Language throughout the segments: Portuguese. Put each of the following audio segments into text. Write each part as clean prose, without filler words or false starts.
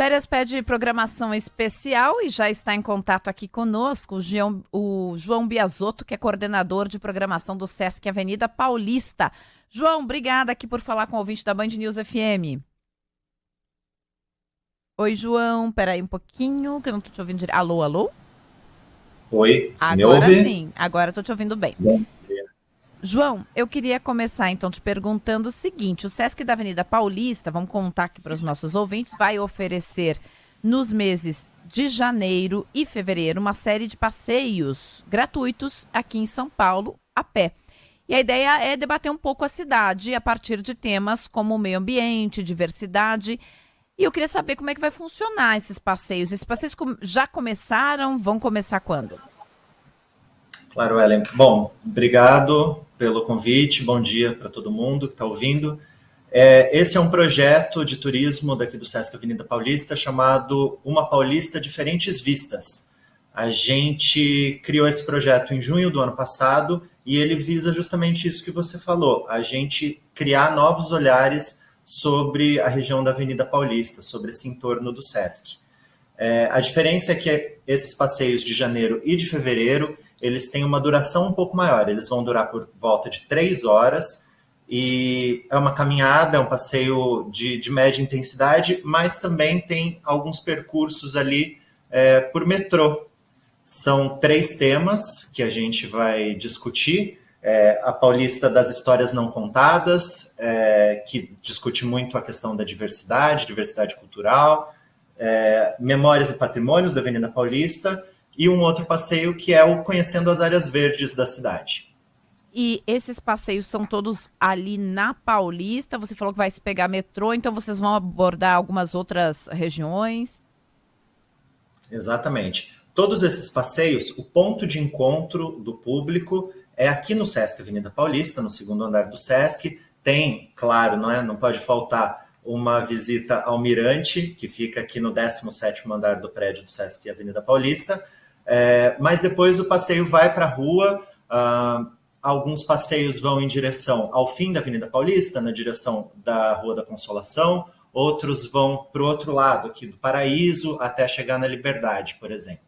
Férias pede programação especial e já está em contato aqui conosco o João Biasotto, que é coordenador de programação do Sesc Avenida Paulista. João, obrigada aqui por falar com o ouvinte da Band News FM. Oi, João, peraí um pouquinho, que eu não estou te ouvindo direito. Alô, alô? Oi, você me Agora ouve? sim, agora estou te ouvindo bem. Bom. João, eu queria começar então te perguntando o seguinte: o Sesc da Avenida Paulista, vamos contar aqui para os nossos ouvintes, vai oferecer nos meses de janeiro e fevereiro uma série de passeios gratuitos aqui em São Paulo, a pé. E a ideia é debater um pouco a cidade a partir de temas como meio ambiente, diversidade. E eu queria saber como é que vai funcionar esses passeios. Esses passeios já começaram? Vão começar quando? Claro, Ellen. Bom, obrigado pelo convite, bom dia para todo mundo que está ouvindo. Esse é um projeto de turismo daqui do Sesc Avenida Paulista chamado Uma Paulista Diferentes Vistas. A gente criou esse projeto em junho do ano passado e ele visa justamente isso que você falou, a gente criar novos olhares sobre a região da Avenida Paulista, sobre esse entorno do Sesc. A diferença é que esses passeios de janeiro e de fevereiro eles têm uma duração um pouco maior, eles vão durar por volta de 3 horas, e é uma caminhada, é um passeio de média intensidade, mas também tem alguns percursos ali por metrô. São 3 temas que a gente vai discutir, a Paulista das Histórias Não Contadas, que discute muito a questão da diversidade cultural, Memórias e Patrimônios da Avenida Paulista, e um outro passeio que é o Conhecendo as Áreas Verdes da cidade. E esses passeios são todos ali na Paulista? Você falou que vai se pegar metrô, então vocês vão abordar algumas outras regiões? Exatamente. Todos esses passeios, o ponto de encontro do público é aqui no Sesc Avenida Paulista, no segundo andar do Sesc. Tem, claro, não pode faltar uma visita ao Mirante, que fica aqui no 17º andar do prédio do Sesc Avenida Paulista. Mas depois o passeio vai para a rua, alguns passeios vão em direção ao fim da Avenida Paulista, na direção da Rua da Consolação, outros vão para o outro lado, aqui do Paraíso, até chegar na Liberdade, por exemplo.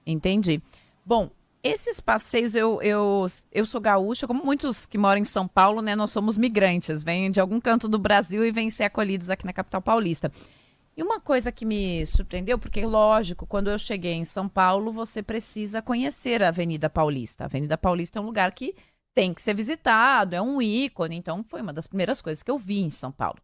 Entendi. Bom, esses passeios, eu sou gaúcha, como muitos que moram em São Paulo, né? Nós somos migrantes, vêm de algum canto do Brasil e vêm ser acolhidos aqui na capital paulista. E uma coisa que me surpreendeu, porque, lógico, quando eu cheguei em São Paulo, você precisa conhecer a Avenida Paulista. A Avenida Paulista é um lugar que tem que ser visitado, é um ícone, então foi uma das primeiras coisas que eu vi em São Paulo.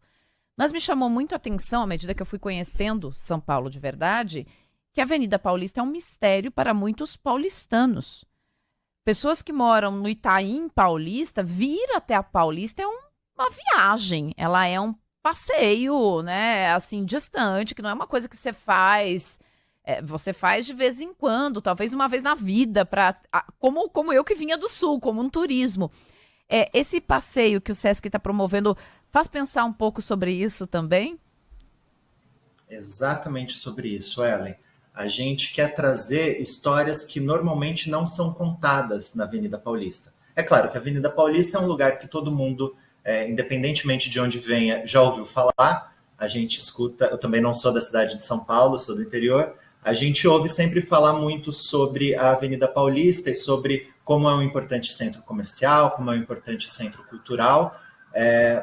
Mas me chamou muito a atenção, à medida que eu fui conhecendo São Paulo de verdade, que a Avenida Paulista é um mistério para muitos paulistanos. Pessoas que moram no Itaim Paulista, vir até a Paulista é uma viagem, ela é um passeio, né, assim, distante, que não é uma coisa que você faz, você faz de vez em quando, talvez uma vez na vida, como eu que vinha do Sul, como um turismo. Esse passeio que o Sesc está promovendo faz pensar um pouco sobre isso também? Exatamente sobre isso, Ellen. A gente quer trazer histórias que normalmente não são contadas na Avenida Paulista. É claro que a Avenida Paulista é um lugar que todo mundo, independentemente de onde venha, já ouviu falar. A gente escuta, eu também não sou da cidade de São Paulo, sou do interior. A gente ouve sempre falar muito sobre a Avenida Paulista e sobre como é um importante centro comercial, como é um importante centro cultural,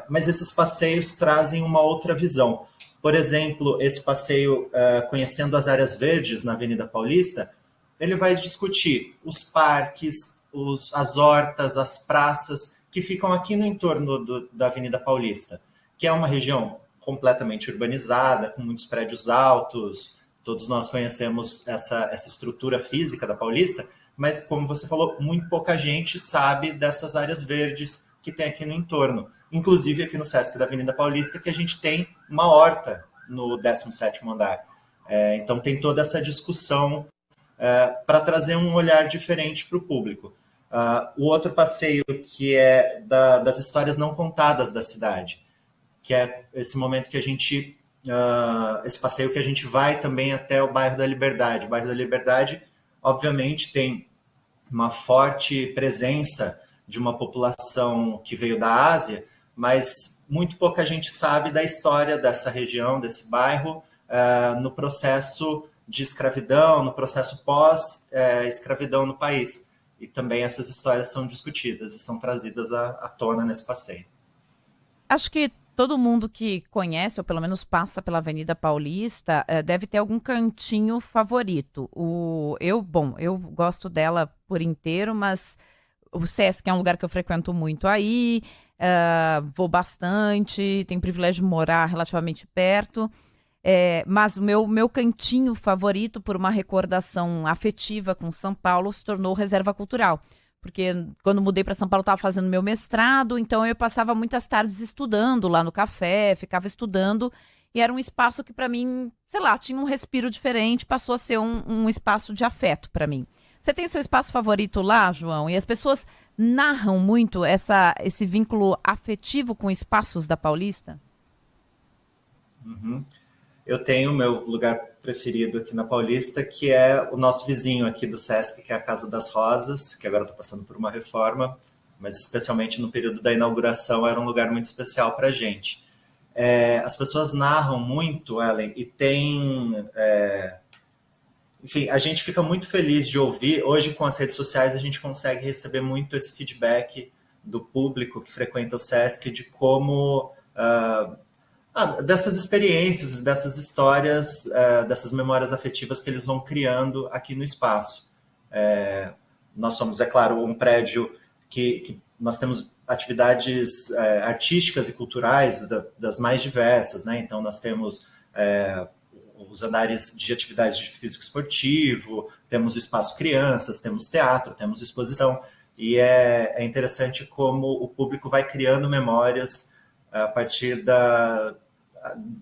mas esses passeios trazem uma outra visão. Por exemplo, esse passeio Conhecendo as Áreas Verdes na Avenida Paulista, ele vai discutir os parques, as hortas, as praças que ficam aqui no entorno da Avenida Paulista, que é uma região completamente urbanizada, com muitos prédios altos. Todos nós conhecemos essa estrutura física da Paulista, mas, como você falou, muito pouca gente sabe dessas áreas verdes que tem aqui no entorno. Inclusive aqui no Sesc da Avenida Paulista, que a gente tem uma horta no 17º andar. Então tem toda essa discussão para trazer um olhar diferente para o público. O outro passeio que é das histórias não contadas da cidade, que é esse momento que a gente... esse passeio que a gente vai também até o bairro da Liberdade. O bairro da Liberdade, obviamente, tem uma forte presença de uma população que veio da Ásia, mas muito pouca gente sabe da história dessa região, desse bairro, no processo de escravidão, no processo pós-escravidão no país. E também essas histórias são discutidas e são trazidas à tona nesse passeio. Acho que todo mundo que conhece, ou pelo menos passa pela Avenida Paulista, deve ter algum cantinho favorito. Eu gosto dela por inteiro, mas o Sesc é um lugar que eu frequento muito aí, vou bastante, tenho o privilégio de morar relativamente perto. Mas o meu cantinho favorito, por uma recordação afetiva com São Paulo, se tornou Reserva Cultural. Porque quando mudei para São Paulo, estava fazendo meu mestrado, então eu passava muitas tardes estudando lá no café, ficava estudando, e era um espaço que para mim, sei lá, tinha um respiro diferente, passou a ser um espaço de afeto para mim. Você tem seu espaço favorito lá, João? E as pessoas narram muito esse vínculo afetivo com espaços da Paulista? Uhum. Eu tenho o meu lugar preferido aqui na Paulista, que é o nosso vizinho aqui do Sesc, que é a Casa das Rosas, que agora está passando por uma reforma, mas especialmente no período da inauguração era um lugar muito especial para a gente. As pessoas narram muito, Ellen, e tem... enfim, a gente fica muito feliz de ouvir. Hoje, com as redes sociais, a gente consegue receber muito esse feedback do público que frequenta o Sesc, de como... dessas experiências, dessas histórias, dessas memórias afetivas que eles vão criando aqui no espaço. Nós somos, é claro, um prédio que nós temos atividades artísticas e culturais das mais diversas, né? Então, nós temos os andares de atividades de físico esportivo, temos o espaço crianças, temos teatro, temos exposição, e é interessante como o público vai criando memórias a partir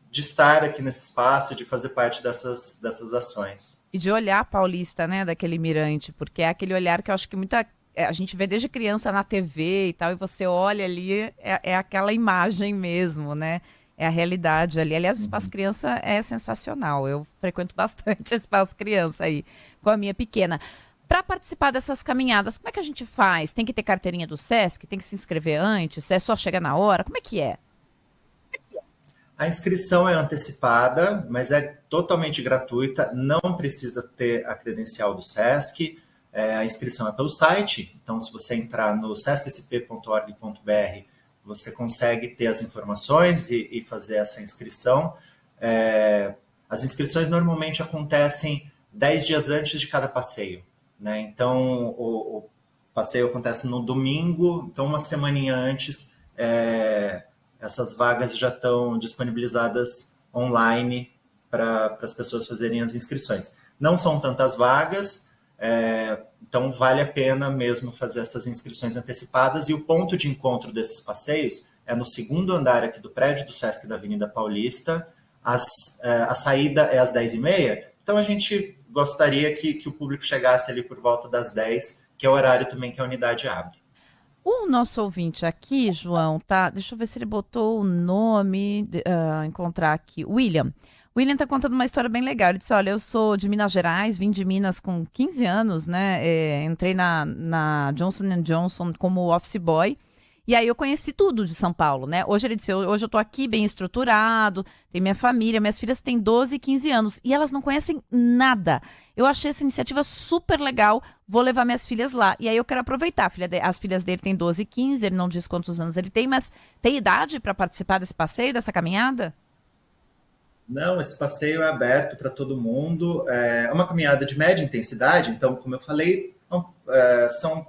de estar aqui nesse espaço, de fazer parte dessas ações. E de olhar a Paulista, né, daquele mirante, porque é aquele olhar que eu acho que a gente vê desde criança na TV e tal, e você olha ali, é aquela imagem mesmo, né? É a realidade ali. Aliás, o Espaço Criança é sensacional. Eu frequento bastante o Espaço Criança aí, com a minha pequena. Para participar dessas caminhadas, como é que a gente faz? Tem que ter carteirinha do Sesc? Tem que se inscrever antes? É só chegar na hora? Como é que é? A inscrição é antecipada, mas é totalmente gratuita, não precisa ter a credencial do Sesc. A inscrição é pelo site, então se você entrar no sescsp.org.br, você consegue ter as informações e fazer essa inscrição. As inscrições normalmente acontecem 10 dias antes de cada passeio, né? Então, o passeio acontece no domingo, então uma semaninha antes, essas vagas já estão disponibilizadas online para as pessoas fazerem as inscrições. Não são tantas vagas, então vale a pena mesmo fazer essas inscrições antecipadas, e o ponto de encontro desses passeios é no segundo andar aqui do prédio do Sesc da Avenida Paulista. A saída é às 10h30, então a gente gostaria que o público chegasse ali por volta das 10, que é o horário também que a unidade abre. O nosso ouvinte aqui, João, tá? Deixa eu ver se ele botou o nome, encontrar aqui. William está contando uma história bem legal. Ele disse, olha, eu sou de Minas Gerais, vim de Minas com 15 anos, né? Entrei na Johnson & Johnson como office boy. E aí eu conheci tudo de São Paulo, né? Hoje ele disse, hoje eu tô aqui bem estruturado, tem minha família, minhas filhas têm 12 e 15 anos e elas não conhecem nada. Eu achei essa iniciativa super legal, vou levar minhas filhas lá. E aí eu quero aproveitar, as filhas dele têm 12 e 15, ele não diz quantos anos ele tem, mas tem idade para participar desse passeio, dessa caminhada? Não, esse passeio é aberto para todo mundo, é uma caminhada de média intensidade, então, como eu falei, são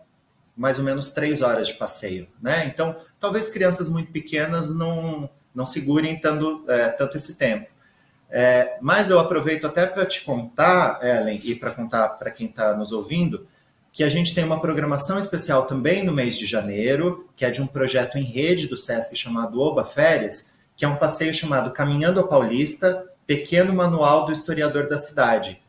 mais ou menos 3 horas de passeio, né? Então, talvez crianças muito pequenas não segurem tanto esse tempo. Mas eu aproveito até para te contar, Ellen, e para contar para quem está nos ouvindo, que a gente tem uma programação especial também no mês de janeiro, que é de um projeto em rede do Sesc chamado Oba Férias, que é um passeio chamado Caminhando a Paulista, Pequeno Manual do Historiador da Cidade.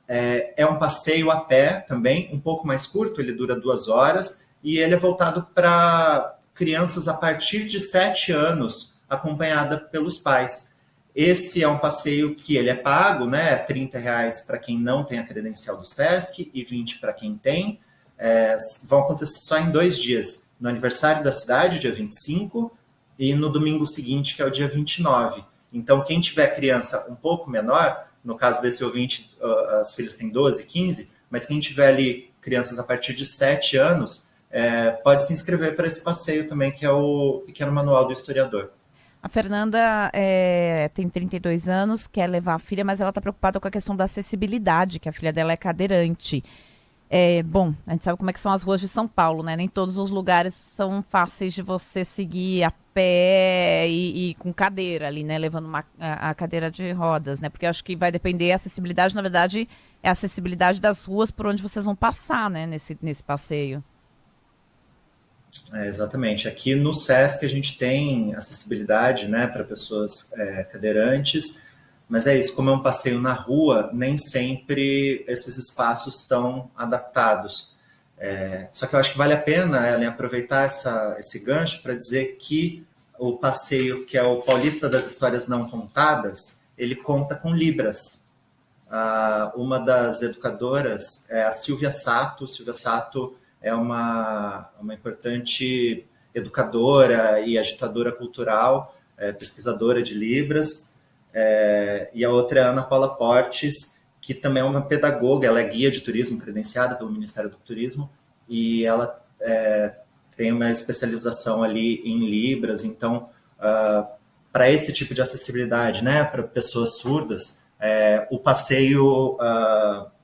É um passeio a pé também, um pouco mais curto, ele dura 2 horas, e ele é voltado para crianças a partir de 7 anos, acompanhada pelos pais. Esse é um passeio que ele é pago, né? R$30 para quem não tem a credencial do Sesc e 20 para quem tem. Vão acontecer só em 2 dias, no aniversário da cidade, dia 25, e no domingo seguinte, que é o dia 29. Então, quem tiver criança um pouco menor, no caso desse ouvinte, as filhas têm 12, 15, mas quem tiver ali crianças a partir de 7 anos, pode se inscrever para esse passeio também, que é o Pequeno Manual do Historiador. A Fernanda tem 32 anos, quer levar a filha, mas ela está preocupada com a questão da acessibilidade, que a filha dela é cadeirante. Bom, a gente sabe como é que são as ruas de São Paulo, né? Nem todos os lugares são fáceis de você seguir a pé e com cadeira ali, né? Levando a cadeira de rodas, né? Porque eu acho que vai depender, a acessibilidade, na verdade, é a acessibilidade das ruas por onde vocês vão passar, né? Nesse passeio. Exatamente. Aqui no SESC a gente tem acessibilidade, né, para pessoas cadeirantes, mas é isso, como é um passeio na rua, nem sempre esses espaços estão adaptados. Só que eu acho que vale a pena, Ellen, aproveitar esse gancho para dizer que o passeio, que é o Paulista das Histórias Não Contadas, ele conta com Libras. Uma das educadoras é a Silvia Sato. Silvia Sato é uma importante educadora e agitadora cultural, pesquisadora de Libras, e a outra é a Ana Paula Portes, que também é uma pedagoga, ela é guia de turismo credenciada pelo Ministério do Turismo, e ela tem uma especialização ali em Libras. Então, para esse tipo de acessibilidade, né, para pessoas surdas, o passeio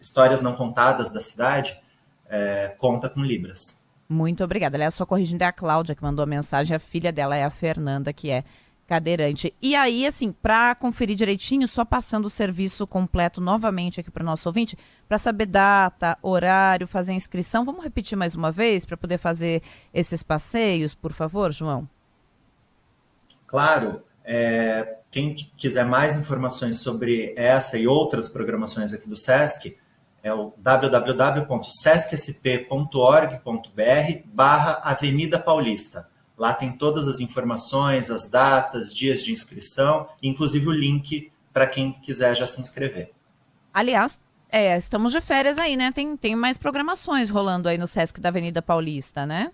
Histórias Não Contadas da cidade conta com Libras. Muito obrigada. Aliás, só corrigindo, é a Cláudia que mandou a mensagem, a filha dela é a Fernanda, que é cadeirante. E aí, assim, para conferir direitinho, só passando o serviço completo novamente aqui para o nosso ouvinte, para saber data, horário, fazer a inscrição, vamos repetir mais uma vez para poder fazer esses passeios, por favor, João? Claro. Quem quiser mais informações sobre essa e outras programações aqui do SESC, é o www.sescsp.org.br/Avenida Paulista. Lá tem todas as informações, as datas, dias de inscrição, inclusive o link para quem quiser já se inscrever. Aliás, estamos de férias aí, né? Tem mais programações rolando aí no Sesc da Avenida Paulista, né?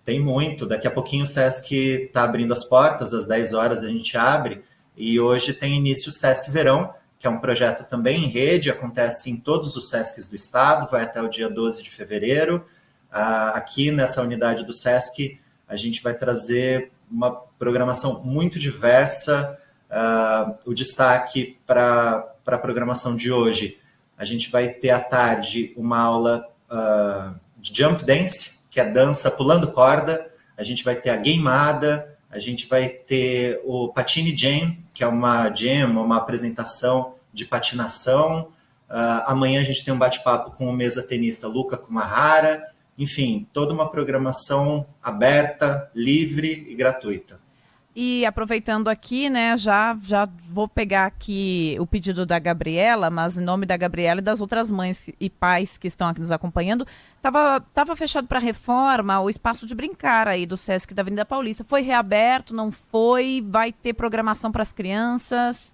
Tem muito. Daqui a pouquinho o Sesc está abrindo as portas, às 10 horas a gente abre, e hoje tem início o Sesc Verão, que é um projeto também em rede, acontece em todos os Sescs do estado, vai até o dia 12 de fevereiro. Aqui nessa unidade do Sesc, a gente vai trazer uma programação muito diversa. O destaque para a programação de hoje, a gente vai ter à tarde uma aula de jump dance, que é dança pulando corda. A gente vai ter a gameada, a gente vai ter o Patine Jam, que é uma apresentação de patinação. Amanhã a gente tem um bate-papo com o mesa tenista Luca Kumahara. Enfim, toda uma programação aberta, livre e gratuita. E aproveitando aqui, né, já vou pegar aqui o pedido da Gabriela, mas em nome da Gabriela e das outras mães e pais que estão aqui nos acompanhando, tava fechado para reforma o espaço de brincar aí do Sesc da Avenida Paulista. Foi reaberto, não foi? Vai ter programação para as crianças?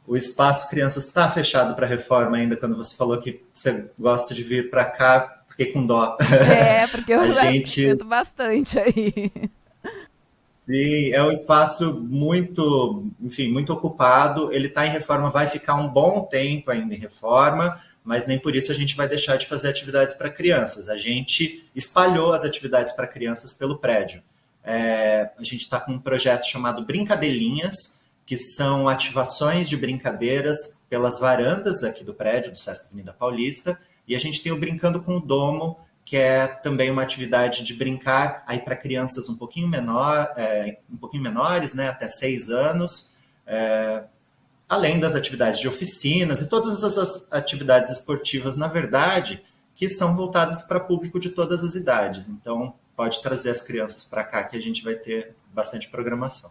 O espaço crianças está fechado para reforma ainda. Quando você falou que você gosta de vir para cá, fiquei com dó. Porque eu sinto bastante aí. Sim, é um espaço muito ocupado. Ele está em reforma, vai ficar um bom tempo ainda em reforma, mas nem por isso a gente vai deixar de fazer atividades para crianças. A gente espalhou as atividades para crianças pelo prédio. A gente está com um projeto chamado Brincadelinhas, que são ativações de brincadeiras pelas varandas aqui do prédio do Sesc Avenida Paulista, e a gente tem o Brincando com o Domo, que é também uma atividade de brincar aí para crianças um pouquinho menores, né, até 6 anos, além das atividades de oficinas e todas as atividades esportivas, na verdade, que são voltadas para público de todas as idades. Então, pode trazer as crianças para cá que a gente vai ter bastante programação.